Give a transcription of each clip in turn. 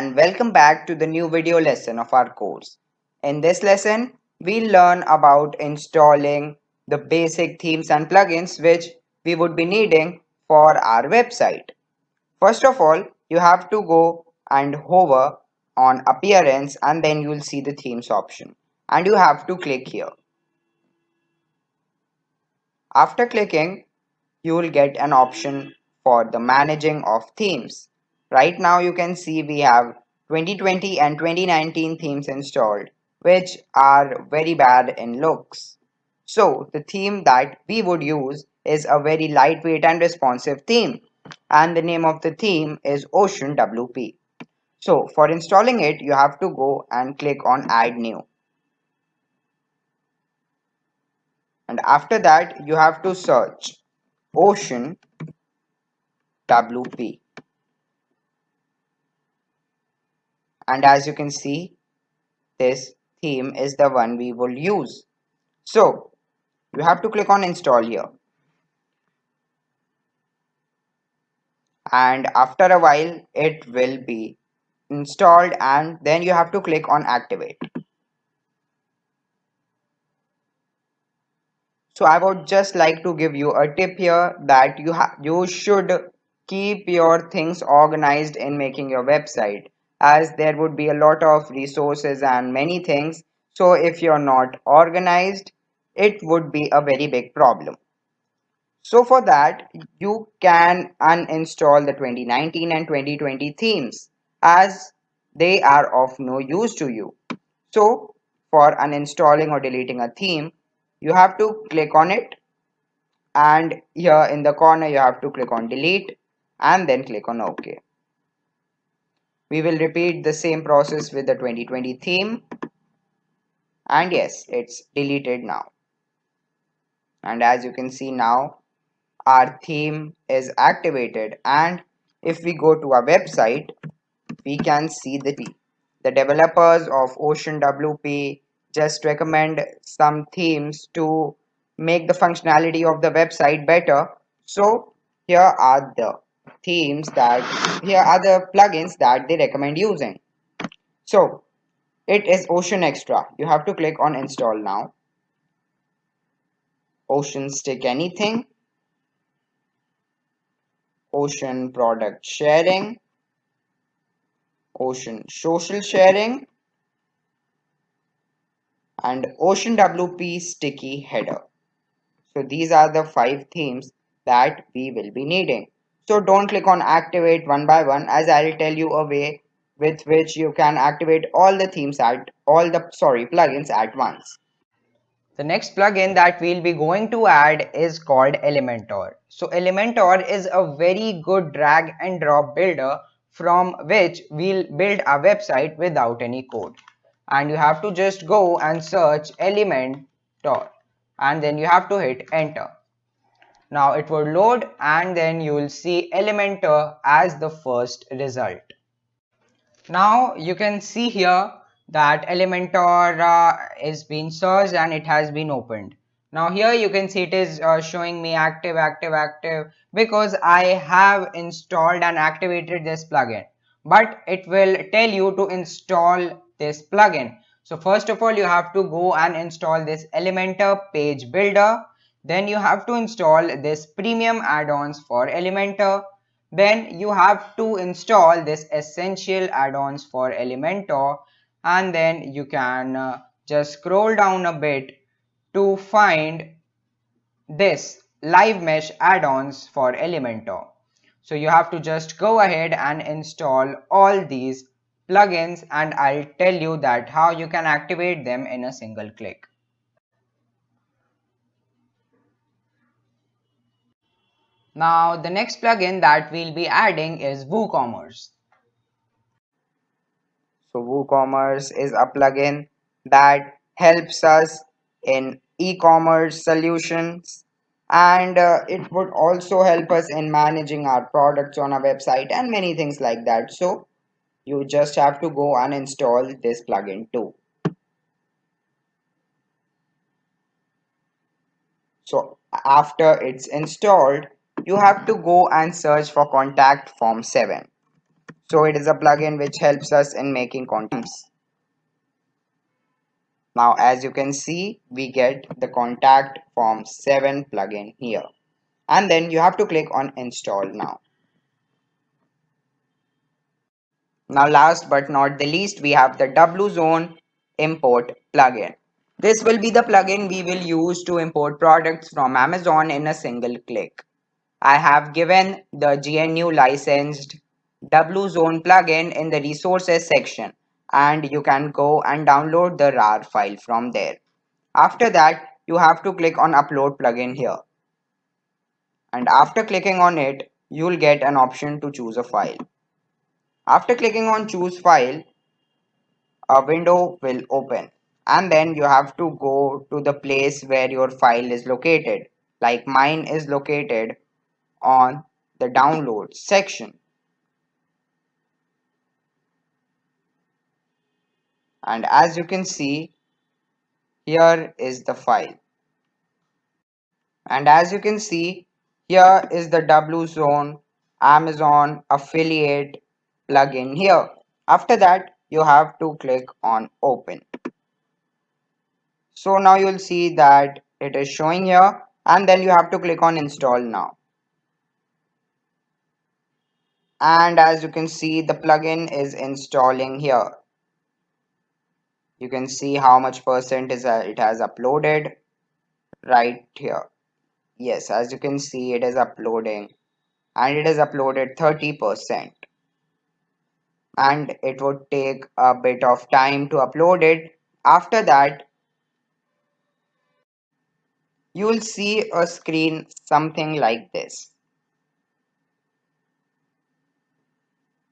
and welcome back to the new video lesson of our course. In this lesson, we'll learn about installing the basic themes and plugins which we would be needing for our website. First of all, you have to go and hover on appearance and then you'll see the themes option and you have to click here. After clicking, you will get an option for the managing of themes. Right now you can see we have 2020 and 2019 themes installed, which are very bad in looks. So the theme that we would use is a very lightweight and responsive theme, and the name of the theme is Ocean WP. So for installing it, you have to go and click on Add New. And after that, you have to search Ocean WP. And as you can see, this theme is the one we will use. So you have to click on install here, and after a while it will be installed and then you have to click on activate. So I would just like to give you a tip here that you should keep your things organized in making your website, as there would be a lot of resources and many things. So if you're not organized, it would be a very big problem. So for that, you can uninstall the 2019 and 2020 themes as they are of no use to you. So for uninstalling or deleting a theme, you have to click on it, and here in the corner you have to click on delete and then click on OK. We will repeat the same process with the 2020 theme, and yes, it's deleted now. And as you can see now, our theme is activated, and if we go to our website, we can see the developers of Ocean WP just recommend some themes to make the functionality of the website better. So here are the here are the plugins that they recommend using. So it is Ocean Extra. You have to click on install now. Ocean Stick Anything, Ocean Product Sharing, Ocean Social Sharing, and Ocean WP Sticky Header. So these are the 5 themes that we will be needing. So don't click on activate one by one, as I'll tell you a way with which you can activate all the plugins at once. The next plugin that we'll be going to add is called Elementor. So Elementor is a very good drag and drop builder from which we'll build our website without any code. And you have to just go and search Elementor and then you have to hit enter. Now it will load and then you will see Elementor as the first result. Now you can see here that Elementor is being searched and it has been opened. Now here you can see it is showing me active because I have installed and activated this plugin, but it will tell you to install this plugin. So first of all you have to go and install this Elementor page builder. Then you have to install this premium add-ons for Elementor. Then you have to install this essential add-ons for Elementor, and then you can just scroll down a bit to find this live mesh add-ons for Elementor. So you have to just go ahead and install all these plugins, and I'll tell you that how you can activate them in a single click. Now the next plugin that we'll be adding is WooCommerce. So WooCommerce is a plugin that helps us in e-commerce solutions, and it would also help us in managing our products on our website and many things like that. So you just have to go and install this plugin too. So after it's installed, you have to go and search for contact form 7. So it is a plugin which helps us in making contacts. Now as you can see, we get the contact form 7 plugin here. And then you have to click on install now. Now last but not the least, we have the WZone import plugin. This will be the plugin we will use to import products from Amazon in a single click. I have given the GNU licensed WZone plugin in the resources section, and you can go and download the RAR file from there. After that, you have to click on upload plugin here. And after clicking on it, you'll get an option to choose a file. After clicking on choose file, a window will open, and then you have to go to the place where your file is located. Like mine is located on the download section, and as you can see, here is the file. And as you can see, here is the WZone Amazon affiliate plugin here. After that, you have to click on open. So now you'll see that it is showing here, and then you have to click on install now. And as you can see, the plugin is installing here. You can see how much percent is it has uploaded right here. Yes, as you can see, it is uploading, and it is uploaded 30%, and it would take a bit of time to upload it. After that, you will see a screen something like this.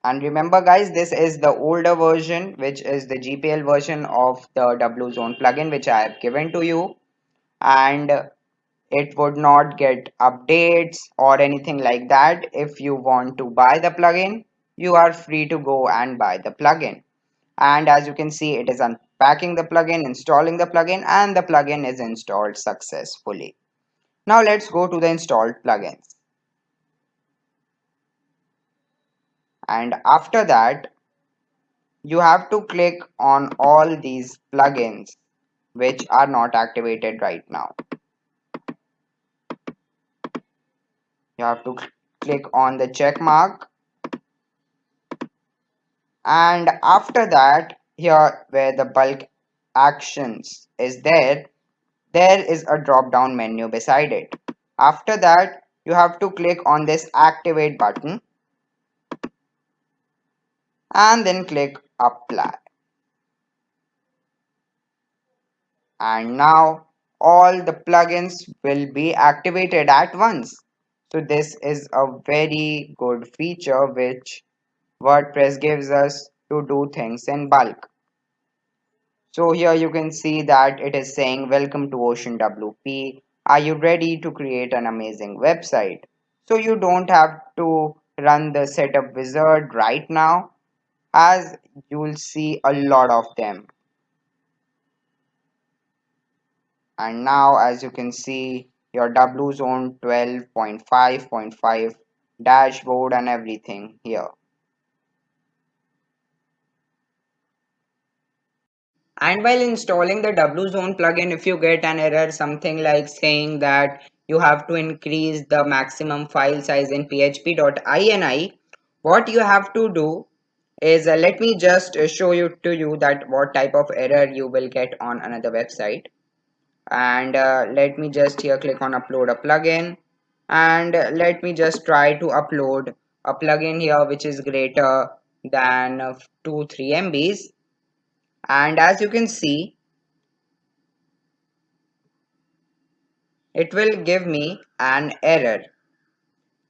And remember guys, this is the older version, which is the GPL version of the WZone plugin which I have given to you, and it would not get updates or anything like that. If you want to buy the plugin, you are free to go and buy the plugin. And as you can see, it is unpacking the plugin, installing the plugin, and the plugin is installed successfully. Now let's go to the installed plugins. And after that, you have to click on all these plugins which are not activated right now. You have to click on the check mark, and after that, here where the bulk actions is there is a drop down menu beside it. After that, you have to click on this activate button and then click apply. And now all the plugins will be activated at once. So this is a very good feature which WordPress gives us to do things in bulk. So here you can see that it is saying welcome to Ocean WP. Are you ready to create an amazing website? So you don't have to run the setup wizard right now, as you'll see a lot of them. And now as you can see, your WZone 12.5.5 dashboard and everything here. And while installing the WZone plugin, if you get an error, something like saying that you have to increase the maximum file size in php.ini, what you have to do is let me just show you to you that what type of error you will get on another website. And let me just here click on upload a plugin, and let me just try to upload a plugin here which is greater than 2-3 MBs. And as you can see, it will give me an error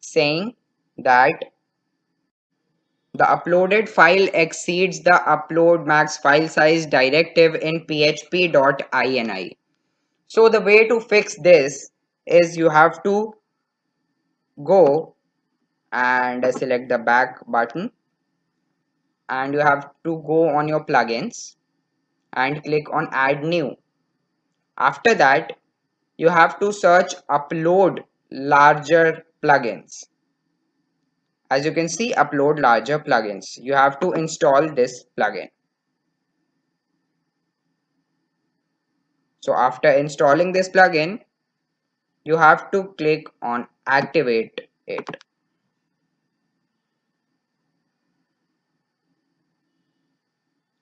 saying that the uploaded file exceeds the upload max file size directive in php.ini. So the way to fix this is you have to go and select the back button, and you have to go on your plugins and click on add new. After that, you have to search upload larger plugins, As you can see, upload larger plugins. You have to install this plugin. So after installing this plugin, you have to click on activate it.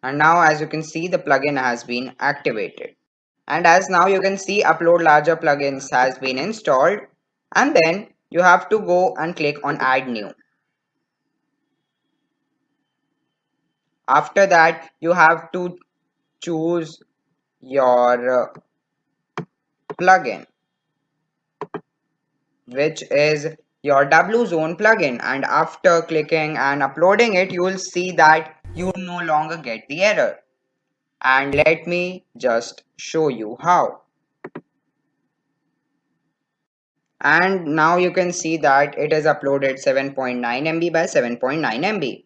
And now as you can see, the plugin has been activated. And as now you can see, upload larger plugins has been installed. And then you have to go and click on add new. After that, you have to choose your plugin, which is your W Zone plugin. And after clicking and uploading it, you will see that you no longer get the error. And let me just show you how. And now you can see that it is uploaded 7.9 MB by 7.9 MB.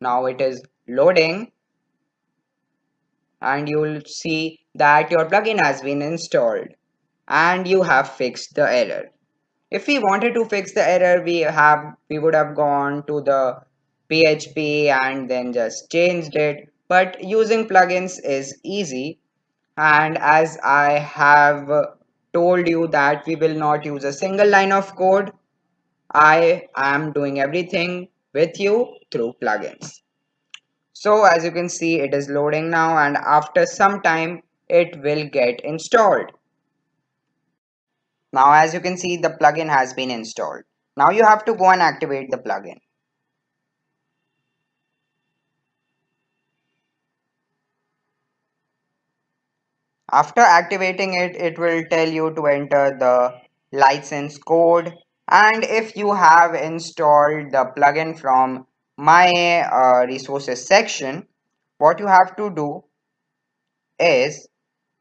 Now it is loading and you will see that your plugin has been installed and you have fixed the error. If we wanted to fix the error, we would have gone to the PHP and then just changed it. But using plugins is easy, and as I have told you that we will not use a single line of code, I am doing everything with you through plugins. So as you can see, it is loading now, and after some time it will get installed. Now as you can see, the plugin has been installed. Now you have to go and activate the plugin. After activating it, it will tell you to enter the license code. And if you have installed the plugin from my resources section, what you have to do is,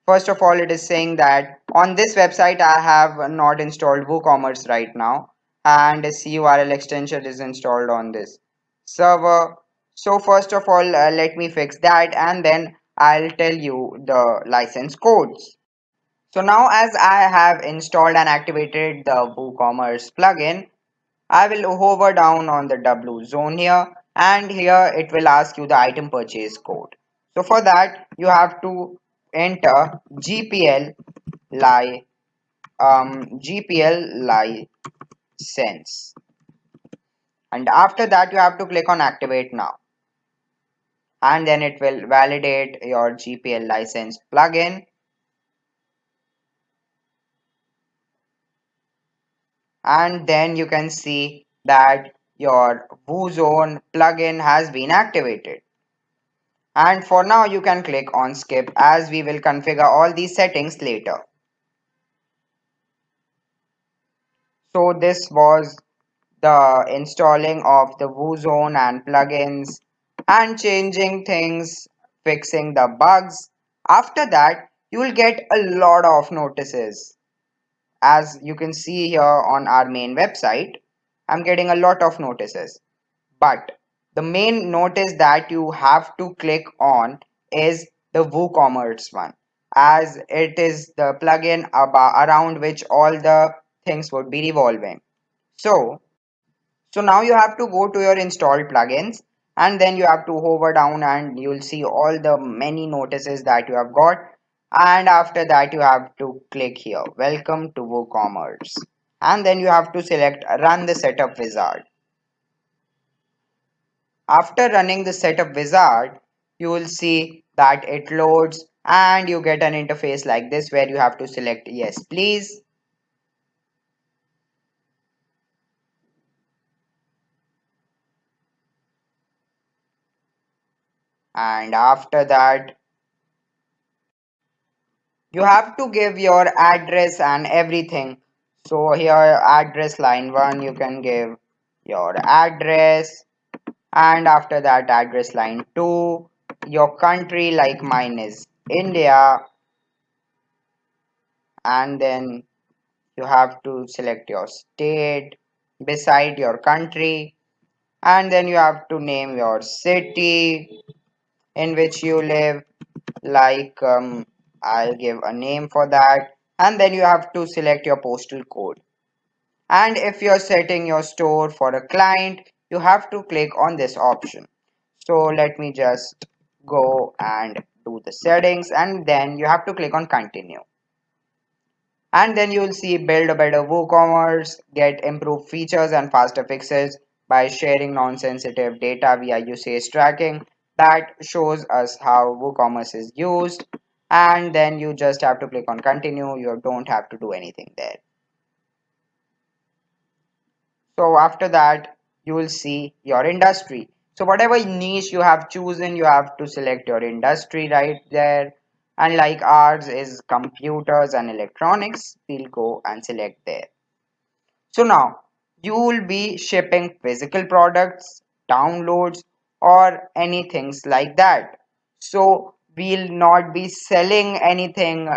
first of all, it is saying that on this website I have not installed WooCommerce right now, and a CURL extension is installed on this server. So first of all, let me fix that and then I'll tell you the license codes. So now as I have installed and activated the WooCommerce plugin, I will hover down on the W zone here, and here it will ask you the item purchase code. So for that you have to enter GPL license, and after that you have to click on activate now, and then it will validate your GPL license plugin, and then you can see that your WooZone plugin has been activated. And for now you can click on skip as we will configure all these settings later. So this was the installing of the WooZone and plugins and changing things, fixing the bugs. After that you will get a lot of notices. As you can see here on our main website, I'm getting a lot of notices. But the main notice that you have to click on is the WooCommerce one, as it is the plugin around which all the things would be revolving. So, so now you have to go to your installed plugins and then you have to hover down and you'll see all the many notices that you have got. And after that you have to click here, welcome to WooCommerce. And then you have to select run the setup wizard. After running the setup wizard, you will see that it loads and you get an interface like this where you have to select yes please. And after that, you have to give your address and everything. So here address line 1 you can give your address, and after that address line 2 your country, like mine is India, and then you have to select your state beside your country, and then you have to name your city in which you live, like I'll give a name for that, and then you have to select your postal code. And if you're setting your store for a client, you have to click on this option. So let me just go and do the settings, and then you have to click on continue. And then you'll see build a better WooCommerce, get improved features and faster fixes by sharing non-sensitive data via usage tracking. That shows us how WooCommerce is used. And then you just have to click on continue. You don't have to do anything there. So after that, you will see your industry. So whatever niche you have chosen, you have to select your industry right there. And like ours is computers and electronics, we'll go and select there. So now you will be shipping physical products, downloads, or anything like that. So we'll not be selling anything,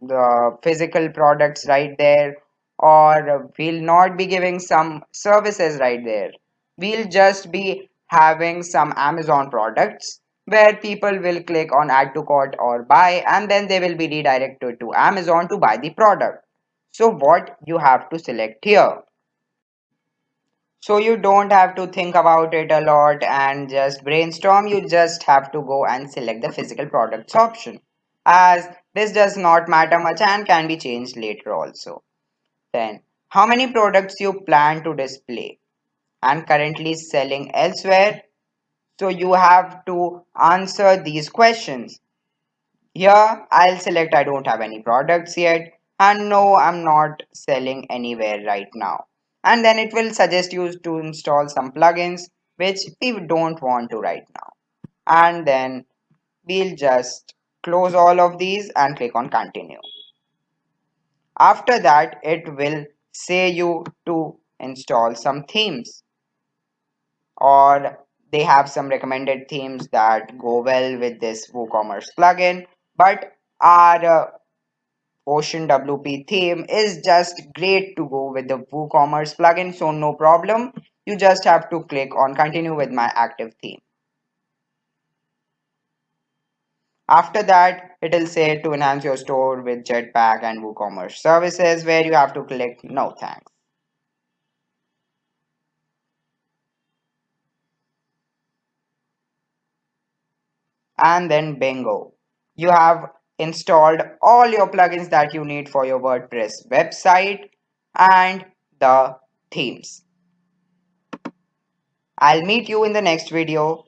the physical products right there, or we'll not be giving some services right there. We'll just be having some Amazon products where people will click on add to cart or buy, and then they will be redirected to Amazon to buy the product. So what you have to select here, so you don't have to think about it a lot and just brainstorm. You just have to go and select the physical products option, as this does not matter much and can be changed later also. Then, how many products you plan to display and currently selling elsewhere? So you have to answer these questions. Here, I'll select I don't have any products yet, and no, I'm not selling anywhere right now. And then it will suggest you to install some plugins which we don't want to right now. And then we'll just close all of these and click on continue. After that, it will say you to install some themes, or they have some recommended themes that go well with this WooCommerce plugin. But our Ocean WP theme is just great to go with the WooCommerce plugin, so no problem. You just have to click on continue with my active theme. After that, it will say to enhance your store with Jetpack and WooCommerce services, where you have to click no thanks. And then bingo. You have installed all your plugins that you need for your WordPress website and the themes. I'll meet you in the next video.